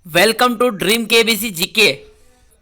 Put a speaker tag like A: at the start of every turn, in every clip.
A: Welcome to dream KBC GK.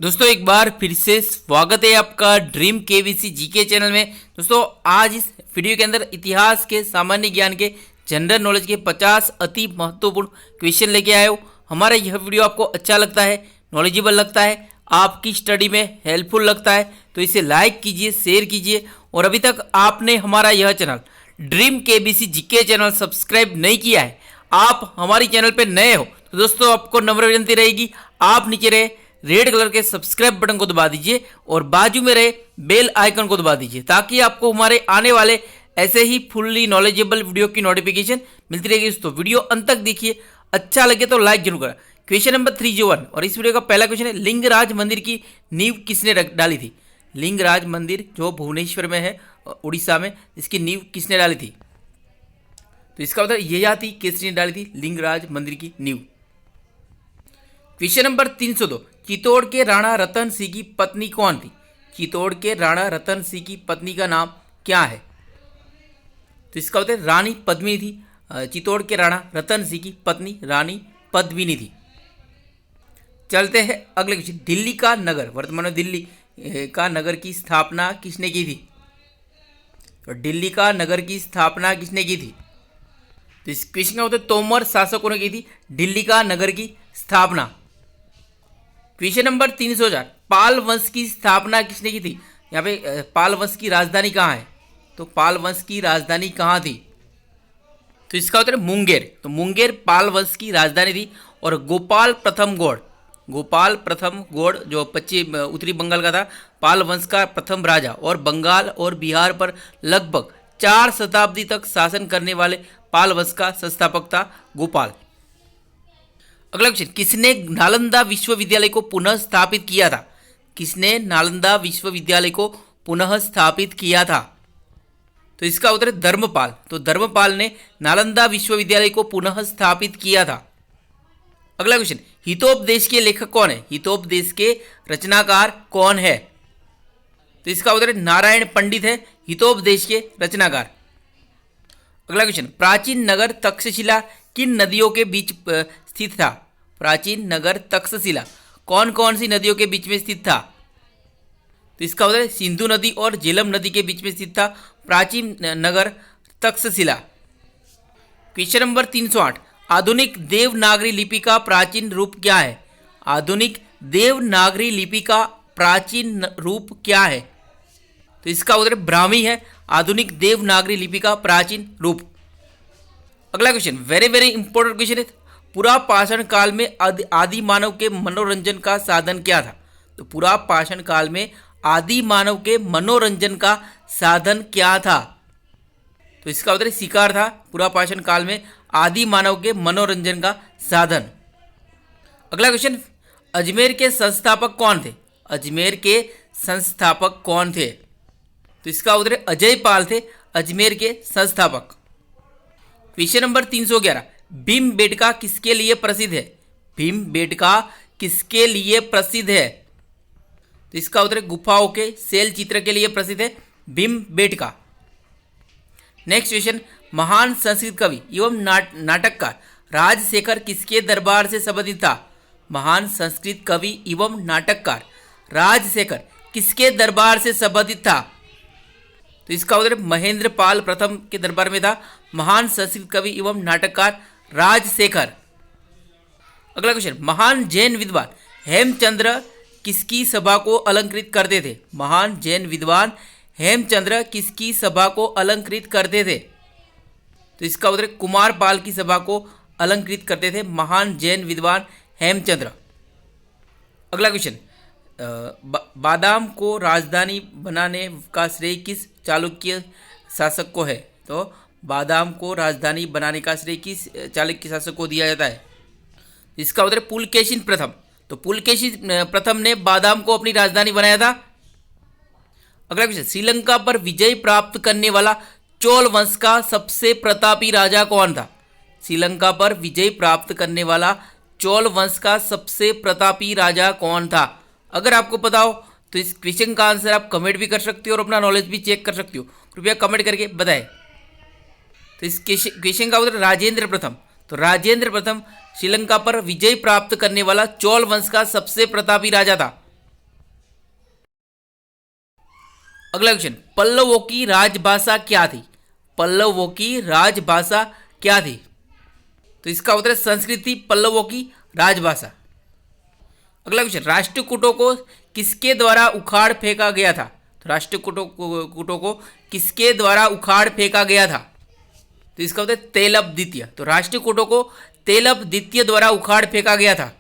A: दोस्तों एक बार फिर से स्वागत है आपका ड्रीम केबीसी जीके चैनल में। दोस्तों आज इस वीडियो के अंदर इतिहास के, सामान्य ज्ञान के, जनरल नॉलेज के 50 अति महत्वपूर्ण क्वेश्चन लेके आए हो। हमारा यह वीडियो आपको अच्छा लगता है, नॉलेजेबल लगता है, आपकी स्टडी में हेल्पफुल लगता है तो इसे लाइक कीजिए, शेयर कीजिए। और अभी तक आपने हमारा यह channel dream KBC GK channel subscribe नहीं किया है, आप हमारी चैनल पे नए हो तो दोस्तों आपको नम्र विनती रहेगी, आप नीचे रहे रेड कलर के सब्सक्राइब बटन को दबा दीजिए और बाजू में रहे बेल आइकन को दबा दीजिए ताकि आपको हमारे आने वाले ऐसे ही फुल्ली नॉलेजेबल वीडियो की नोटिफिकेशन मिलती रहेगी। दोस्तों वीडियो अंत तक देखिए, अच्छा लगे तो लाइक जरूर करें। क्वेश्चन नंबर 301 और इस वीडियो का पहला क्वेश्चन है, लिंगराज मंदिर की नींव किसने डाली थी? लिंगराज मंदिर जो भुवनेश्वर में है उड़ीसा में, इसकी नींव किसने डाली थी? तो इसका उत्तर यह थी, किसने डाली थी लिंगराज मंदिर की नींव। क्वेश्चन नंबर 302, चित्तौड़ के राणा रतन सिंह की पत्नी कौन थी? चित्तौड़ के राणा रतन सिंह की पत्नी का नाम क्या है? तो इसका उत्तर रानी पद्मिनी थी। चित्तौड़ के राणा रतन सिंह की पत्नी रानी पद्मिनी थी। चलते हैं अगले क्वेश्चन, दिल्ली का नगर, वर्तमान में दिल्ली का नगर की स्थापना किसने की थी? तो दिल्ली का नगर की स्थापना किसने की थी? तो इस क्वेश्चन का उत्तर तोमर शासकों ने की थी दिल्ली का नगर की स्थापना। क्वेश्चन नंबर 304, पाल वंश की स्थापना किसने की थी? यहाँ पे पाल वंश की राजधानी कहाँ है? तो पाल वंश की राजधानी कहाँ थी? तो इसका उत्तर है मुंगेर। तो मुंगेर पाल वंश की राजधानी थी। और गोपाल प्रथम गौड़ जो पश्चिम उत्तरी बंगाल का था, पाल वंश का प्रथम राजा और बंगाल और बिहार पर लगभग 4 शताब्दी तक शासन करने वाले पाल वंश का संस्थापक था गोपाल। अगला क्वेश्चन, किसने नालंदा विश्वविद्यालय को पुनः स्थापित किया था? किसने नालंदा विश्वविद्यालय को पुनः स्थापित किया था? तो इसका उत्तर है धर्मपाल। तो धर्मपाल ने नालंदा विश्वविद्यालय को पुनः स्थापित किया था। अगला क्वेश्चन, हितोपदेश के लेखक कौन है? हितोपदेश के रचनाकार कौन है? तो इसका उत्तर है नारायण पंडित है हितोपदेश के रचनाकार। अगला क्वेश्चन, प्राचीन नगर तक्षशिला किन नदियों के बीच स्थित था? प्राचीन नगर तक्षशिला कौन कौन सी नदियों के बीच में स्थित था? तो इसका उत्तर है सिंधु नदी और झेलम नदी के बीच में स्थित था प्राचीन नगर तक्षशिला। क्वेश्चन नंबर 308, आधुनिक देवनागरी लिपि का प्राचीन रूप क्या है? आधुनिक देवनागरी लिपि का प्राचीन रूप क्या है? तो इसका उत्तर ब्राह्मी है, आधुनिक देवनागरी लिपि का प्राचीन रूप। अगला question very very important question है, पुरापाषाण काल में आदि मानव के मनोरंजन का साधन क्या था? तो पुरापाषाण काल में आदि मानव के मनोरंजन का साधन क्या था? तो इसका उत्तर शिकार था पुरापाषाण काल में आदि मानव के मनोरंजन का साधन। अगला क्वेश्चन, अजमेर के संस्थापक कौन थे? अजमेर के संस्थापक कौन थे? तो इसका उत्तर अजय पाल थे अजमेर के संस्थापक। क्वेश्चन नंबर 311, भीमबेटका किसके लिए प्रसिद्ध है? भीमबेटका किसके लिए प्रसिद्ध है? तो इसका उत्तर गुफाओं के शैल चित्र के लिए प्रसिद्ध है भीमबेटका। नेक्स्ट क्वेश्चन, महान संस्कृत कवि एवं नाटककार राजशेखर किसके दरबार से संबंधित था? महान संस्कृत कवि एवं नाटककार राजशेखर किसके दरबार से संबंधित था? तो इसका उत्तर महेंद्र पाल प्रथम के दरबार में था महान संस्कृत कवि एवं नाटककार राजशेखर। अगला क्वेश्चन, महान जैन विद्वान हेमचंद्र किसकी सभा को अलंकृत करते थे? महान जैन विद्वान हेमचंद्र किसकी सभा को अलंकृत करते थे? तो इसका उत्तर कुमारपाल की सभा को अलंकृत करते थे महान जैन विद्वान हेमचंद्र। अगला क्वेश्चन, बादाम को राजधानी बनाने का श्रेय किस चालुक्य शासक को है? तो बादाम को राजधानी बनाने का श्रेय किस चालुक्य शासक को दिया जाता है? इसका उत्तर पुलकेशिन प्रथम। तो पुलकेशिन प्रथम ने बादाम को अपनी राजधानी बनाया था। अगला क्वेश्चन, श्रीलंका पर विजय प्राप्त करने वाला चोल वंश का सबसे प्रतापी राजा कौन था? श्रीलंका पर विजय प्राप्त करने वाला चोल वंश का सबसे प्रतापी राजा कौन था? अगर आपको पता हो तो इस क्वेश्चन का आंसर आप कमेंट भी कर सकते हो और अपना नॉलेज भी चेक कर सकते हो, कृपया कमेंट करके बताएं। तो इस क्वेश्चन का उत्तर राजेंद्र प्रथम। तो राजेंद्र प्रथम श्रीलंका पर विजय प्राप्त करने वाला चोल वंश का सबसे प्रतापी राजा था। अगला क्वेश्चन, पल्लवों की राजभाषा क्या थी? पल्लवों की राजभाषा क्या थी? तो इसका उत्तर है संस्कृत थी पल्लवों की राजभाषा। अगला क्वेश्चन, राष्ट्रकूटों को किसके द्वारा उखाड़ फेंका गया था? तो राष्ट्रकूटों को किसके द्वारा उखाड़ फेंका गया था? तो इसका उत्तर है तेलब द्वितीय। तो राष्ट्रकूटों को तेलब द्वितीय द्वारा उखाड़ फेंका गया था।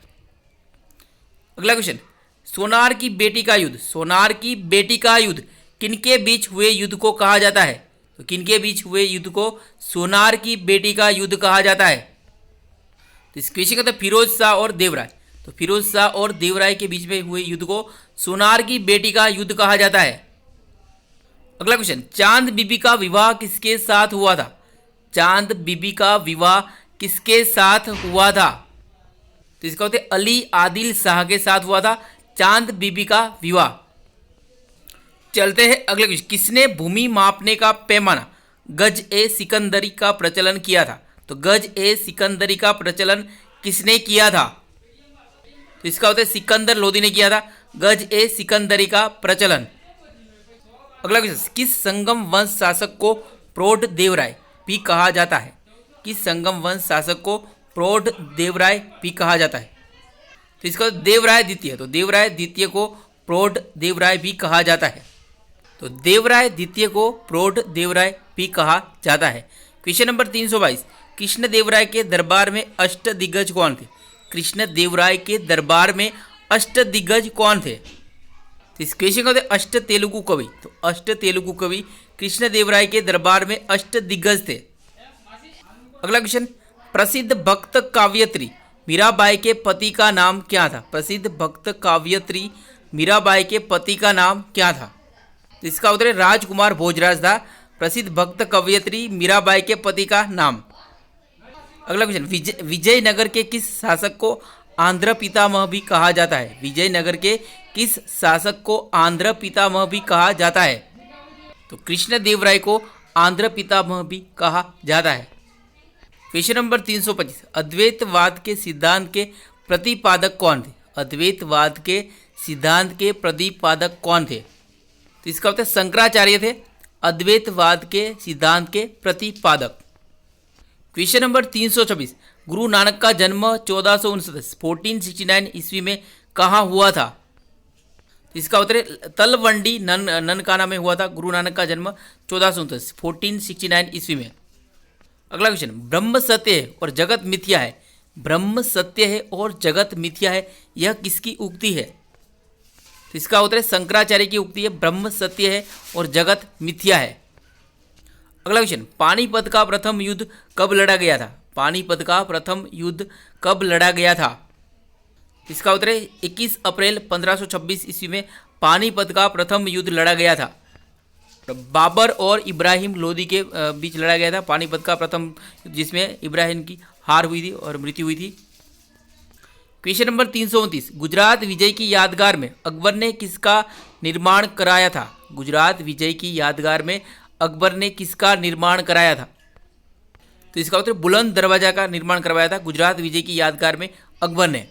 A: अगला क्वेश्चन, सोनार की बेटी का युद्ध, सोनार की बेटी का युद्ध किनके बीच हुए युद्ध को कहा जाता है? तो किनके बीच हुए युद्ध को सोनार की बेटी का युद्ध कहा जाता है? तो इस क्वेश्चन का तो फिरोज शाह और देवराय। तो फिरोज शाह और देवराय के बीच में हुए युद्ध को सोनार की बेटी का युद्ध कहा जाता है। अगला क्वेश्चन, चांद बीबी का विवाह किसके साथ हुआ था? चांद बीबी का विवाह किसके साथ हुआ था? तो इसका उत्तर अली आदिल शाह के साथ हुआ था चांद बीबी का विवाह। चलते हैं अगले क्वेश्चन, किसने भूमि मापने का पैमाना गज ए सिकंदरी का प्रचलन किया था? तो गज ए सिकंदरी का प्रचलन किसने किया था? तो इसका उत्तर सिकंदर लोदी ने किया था गज ए सिकंदरी का प्रचलन। अगला क्वेश्चन, किस संगम वंश शासक को प्रौढ़ देवराय भी कहा जाता है? किस संगम वंश शासक को प्रौढ़ देवराय भी कहा जाता है? तो इसका देवराय द्वितीय। तो देवराय द्वितीय को प्रौढ़ देवराय भी कहा जाता है। तो देवराय द्वितीय को प्रौढ़ देवराय भी कहा जाता है। क्वेश्चन नंबर 322, कृष्ण देवराय के दरबार में अष्टदिग्गज कौन थे? कृष्ण देवराय के दरबार में अष्टदिग्गज कौन थे? तो इस क्वेश्चन का अष्ट तेलुगु कवि। तो अष्ट तेलुगु कवि कृष्ण देवराय के दरबार में अष्टदिग्गज थे। अगला क्वेश्चन, प्रसिद्ध भक्त काव्यत्री मीराबाई के पति का नाम क्या था? प्रसिद्ध भक्त काव्यत्री मीराबाई के पति का नाम क्या था? तो इसका उत्तर राजकुमार भोजराज था प्रसिद्ध भक्त कवयित्री मीराबाई के पति का नाम। अगला क्वेश्चन, विजयनगर के किस शासक को आंध्र पितामह भी कहा जाता है? विजयनगर के किस शासक को आंध्र पितामह भी कहा जाता है? तो कृष्ण देवराय को आंध्र पितामह भी कहा जाता है। क्वेश्चन नंबर 325, अद्वैतवाद के सिद्धांत के प्रतिपादक कौन थे? अद्वैतवाद के सिद्धांत के प्रतिपादक कौन थे? तो इसका उत्तर शंकराचार्य थे अद्वैतवाद के सिद्धांत के प्रतिपादक। क्वेश्चन नंबर 326, गुरु नानक का जन्म 1469 ईस्वी में कहाँ हुआ था? तो इसका उत्तर तलवंडी ननकाना में हुआ था गुरु नानक का जन्म 1469 ईस्वी में। अगला क्वेश्चन, ब्रह्म सत्य है और जगत मिथ्या है। ब्रह्म सत्य है और जगत मिथ्या है, यह किसकी उक्ति है? तो इसका उत्तर है शंकराचार्य की उक्ति है, ब्रह्म सत्य है और जगत मिथ्या है। अगला क्वेश्चन, पानीपत का प्रथम युद्ध कब लड़ा गया था? पानीपत का प्रथम युद्ध कब लड़ा गया था? इसका उत्तर है 21 अप्रैल 1526 ईस्वी में पानीपत का प्रथम युद्ध लड़ा गया था। बाबर और इब्राहिम लोदी के बीच लड़ा गया था पानीपत का प्रथम युद्ध, जिसमें इब्राहिम की हार हुई थी और मृत्यु हुई थी। क्वेश्चन नंबर 329, गुजरात विजय की यादगार में अकबर ने किसका निर्माण कराया था? गुजरात विजय की यादगार में अकबर ने किसका निर्माण कराया था? तो इसका उत्तर बुलंद दरवाजा का निर्माण करवाया था गुजरात विजय की यादगार में अकबर ने।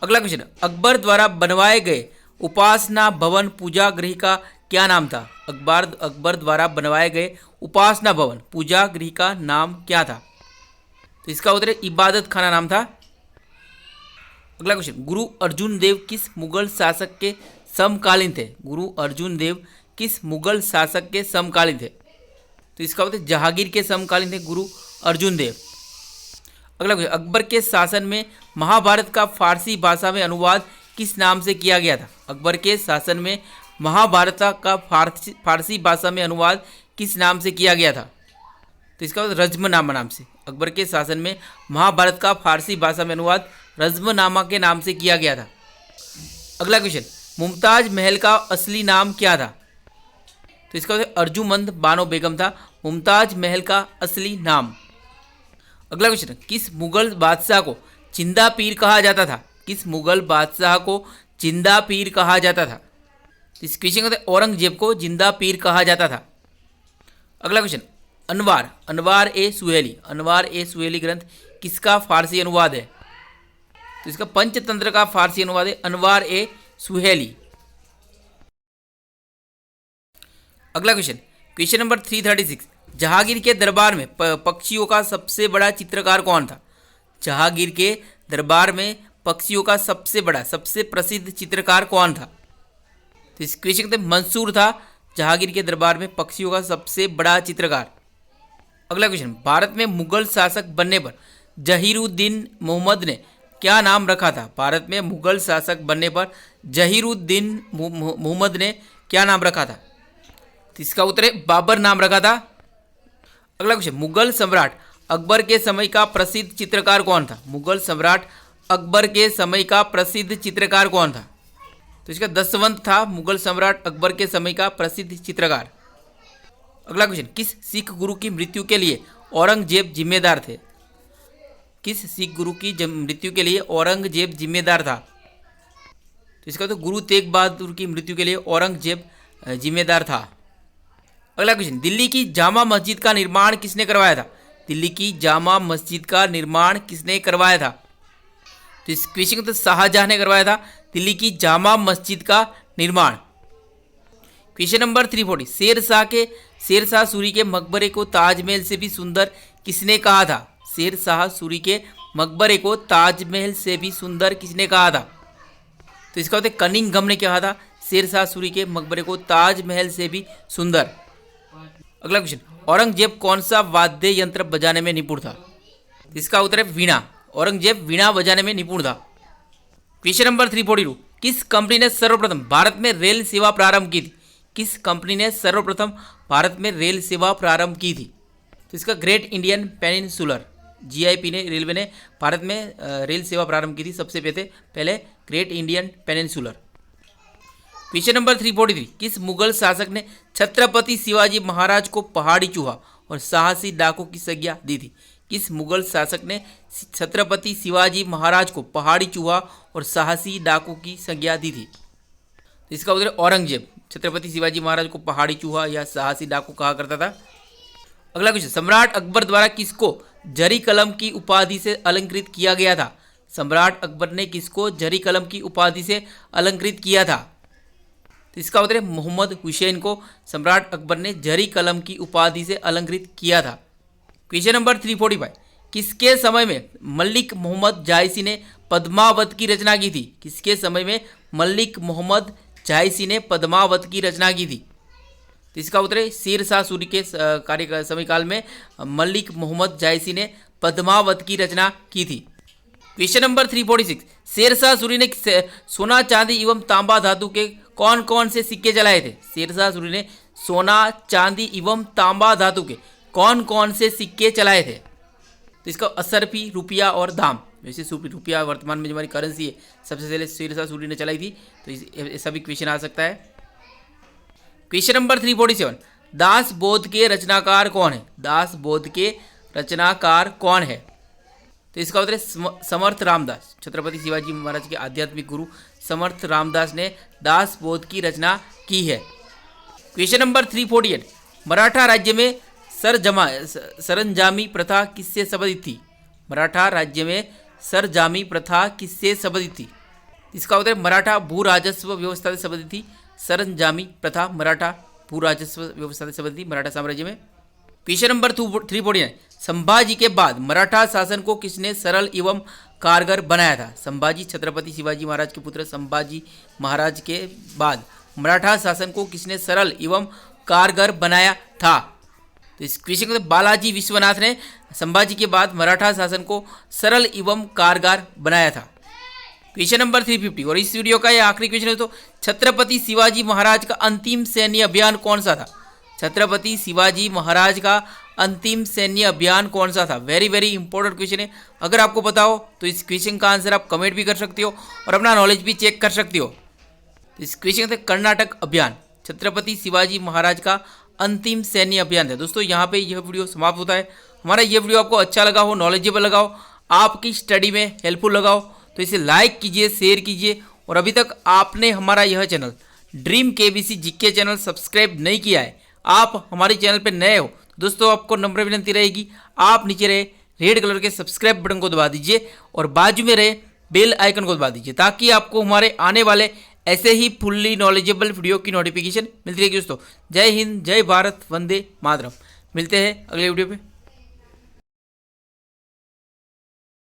A: अगला क्वेश्चन, अकबर द्वारा बनवाए गए उपासना भवन पूजा गृह का क्या नाम था? अकबर द्वारा बनवाए गए उपासना भवन पूजा गृह का नाम क्या था? तो इसका उत्तर इबादत खाना नाम था। अगला क्वेश्चन, गुरु अर्जुन देव किस मुगल शासक के समकालीन थे? गुरु अर्जुन देव किस मुगल शासक के समकालीन थे? तो इसका उत्तर जहांगीर के समकालीन थे गुरु अर्जुन देव। अगला क्वेश्चन, अकबर के शासन में महाभारत का फारसी भाषा में अनुवाद किस नाम से किया गया था? अकबर के शासन में महाभारत का फारसी भाषा में अनुवाद किस नाम से किया गया था? तो इसका उत्तर रज्मनामा नाम से। अकबर के शासन में महाभारत का फारसी भाषा में अनुवाद रज्मनामा के नाम से किया गया था। अगला क्वेश्चन, मुमताज महल का असली नाम क्या था? तो इसका उत्तर अर्जुमंद बानो बेगम था मुमताज महल का असली नाम। अगला क्वेश्चन, किस मुगल बादशाह को जिंदा पीर कहा जाता था? किस मुगल बादशाह को जिंदा पीर कहा जाता था? इस क्वेश्चन का औरंगजेब को जिंदा पीर कहा जाता था। अगला क्वेश्चन, अनवार, अनवार ए सुहेली, अनवार ए सुहेली ग्रंथ किसका फारसी अनुवाद है? तो इसका पंचतंत्र का फारसी अनुवाद है अनवार ए सुहेली। अगला क्वेश्चन, क्वेश्चन नंबर 336, जहांगीर के दरबार में पक्षियों का सबसे बड़ा चित्रकार कौन था? जहांगीर के दरबार में पक्षियों का सबसे बड़ा, सबसे प्रसिद्ध चित्रकार कौन था? तो इस क्वेश्चन में मंसूर था जहांगीर के दरबार में पक्षियों का सबसे बड़ा चित्रकार। अगला क्वेश्चन, भारत में मुगल शासक बनने पर जहीरुद्दीन मोहम्मद ने क्या नाम रखा था? भारत में मुगल शासक बनने पर जहीरुद्दीन मोहम्मद ने क्या नाम रखा था? तो इसका उत्तर है बाबर नाम रखा था। अगला क्वेश्चन, मुगल सम्राट अकबर के समय का प्रसिद्ध चित्रकार कौन था? मुगल सम्राट अकबर के समय का प्रसिद्ध चित्रकार कौन था? तो इसका दसवंत था मुगल सम्राट अकबर के समय का प्रसिद्ध चित्रकार। अगला क्वेश्चन, किस सिख गुरु की मृत्यु के लिए औरंगजेब जिम्मेदार थे? किस सिख गुरु की मृत्यु के लिए औरंगजेब जिम्मेदार था? तो इसका तो गुरु तेग बहादुर की मृत्यु के लिए औरंगजेब जिम्मेदार था। अगला क्वेश्चन, दिल्ली की जामा मस्जिद का निर्माण किसने करवाया था? दिल्ली की जामा मस्जिद का निर्माण किसने करवाया था? तो इस क्वेश्चन को तो शाहजहां ने करवाया था दिल्ली की जामा मस्जिद का निर्माण। क्वेश्चन नंबर 340, शेरशाह सूरी के मकबरे को ताजमहल से भी सुंदर किसने कहा था? शेरशाह सूरी के मकबरे को ताजमहल से भी सुंदर किसने कहा था? तो इसका उत्तर कनिंघम ने कहा था शेरशाह सूरी के मकबरे को ताजमहल से भी सुंदर। अगला क्वेश्चन, औरंगजेब कौन सा वाद्य यंत्र बजाने में निपुण था? इसका उत्तर है वीणा। औरंगजेब वीणा बजाने में निपुण था। क्वेश्चन नंबर 342, किस कंपनी ने सर्वप्रथम भारत में रेल सेवा प्रारंभ की थी? किस कंपनी ने सर्वप्रथम भारत में रेल सेवा प्रारंभ की थी? तो इसका ग्रेट इंडियन पेनिनसुलर, जीआईपी ने, रेलवे ने भारत में रेल सेवा प्रारंभ की थी सबसे पहले great Indian peninsular. Question number 343, किस मुगल शासक ने छत्रपति शिवाजी महाराज को पहाड़ी चूहा और साहसी डाकू की संज्ञा दी थी? किस मुगल शासक ने छत्रपति शिवाजी महाराज को पहाड़ी चूहा और साहसी डाकू की संज्ञा दी थी? तो इसका उत्तर औरंगजेब छत्रपति शिवाजी महाराज को पहाड़ी चूहा या साहसी डाकू कहा करता था। अगला क्वेश्चन, सम्राट अकबर द्वारा किसको जरी कलम की उपाधि से अलंकृत किया गया था? सम्राट अकबर ने किसको जरी कलम की उपाधि से अलंकृत किया था? तो इसका उत्तर है मोहम्मद हुसैन को सम्राट अकबर ने जरी कलम की उपाधि से अलंकृत किया था। क्वेश्चन नंबर 345, किसके समय में मलिक मोहम्मद जायसी ने पद्मावत की रचना की थी? किसके समय में मलिक मोहम्मद जायसी ने पद्मावत की रचना की थी? तो इसका उत्तर है शेरशाह सूरी के समयकाल में मलिक मोहम्मद जायसी ने पद्मावत की रचना की थी। क्वेश्चन नंबर 346, शेरशाह सूरी ने सोना चांदी एवं तांबा धातु के कौन कौन से सिक्के चलाए थे? शेरशाह सूरी ने सोना चांदी एवं तांबा धातु के कौन कौन से सिक्के चलाए थे? तो इसका असरफी, रुपया और दाम। वैसे रुपया वर्तमान में जो हमारी करेंसी है सबसे पहले शेरशाह सूरी ने चलाई थी, तो ऐसा भी क्वेश्चन आ सकता है। क्वेश्चन नंबर 347, दास बोध के रचनाकार कौन है? दास बोध के रचनाकार कौन है? तो इसका उत्तर है समर्थ रामदास। छत्रपति शिवाजी महाराज के आध्यात्मिक गुरु समर्थ रामदास ने दास बोध की रचना की है। क्वेश्चन नंबर 348, मराठा राज्य में सरंजामी प्रथा किससे संबंधित थी? मराठा राज्य में सरंजामी प्रथा किससे संबंधित थी? इसका उत्तर मराठा भू राजस्व व्यवस्था से संबंधित थी। सरंजामी प्रथा मराठा भू राजस्व व्यवस्था से संबंधित थी मराठा साम्राज्य में। क्वेश्चन नंबर 349, संभाजी के बाद मराठा शासन को किसने सरल एवं कारगर बनाया था? संभाजी छत्रपति शिवाजी महाराज के पुत्र संभाजी महाराज के बाद मराठा शासन को किसने सरल एवं कारगर बनाया था? तो इस क्वेश्चन को बालाजी विश्वनाथ ने संभाजी के बाद मराठा शासन को सरल एवं कारगर बनाया था। क्वेश्चन नंबर 350, और इस वीडियो का यह आखिरी क्वेश्चन है। तो छत्रपति शिवाजी महाराज का अंतिम सैन्य अभियान कौन सा था? छत्रपति शिवाजी महाराज का अंतिम सैन्य अभियान कौन सा था? वेरी वेरी इंपॉर्टेंट क्वेश्चन है। अगर आपको पता हो तो इस क्वेश्चन का आंसर आप कमेंट भी कर सकते हो और अपना नॉलेज भी चेक कर सकते हो। तो इस क्वेश्चन का कर्नाटक अभियान छत्रपति शिवाजी महाराज का अंतिम सैन्य अभियान था। दोस्तों यहाँ पे यह वीडियो समाप्त होता है। हमारा यह वीडियो आपको अच्छा लगा हो, नॉलेजेबल लगा हो, आपकी स्टडी में हेल्पफुल लगा हो तो इसे लाइक कीजिए, शेयर कीजिए। और अभी तक आपने हमारा यह channel dream KBC GK channel subscribe नहीं किया है, आप हमारे चैनल पर नए हो दोस्तों आपको नम्र विनती रहेगी, आप नीचे रहे रेड कलर के सब्सक्राइब बटन को दबा दीजिए और बाजू में रहे बेल आइकन को दबा दीजिए, ताकि आपको हमारे आने वाले ऐसे ही फुल्ली नॉलेजेबल वीडियो की नोटिफिकेशन मिलती रहेगी। दोस्तों जय हिंद, जय भारत, वंदे मातरम। मिलते हैं अगले वीडियो पे।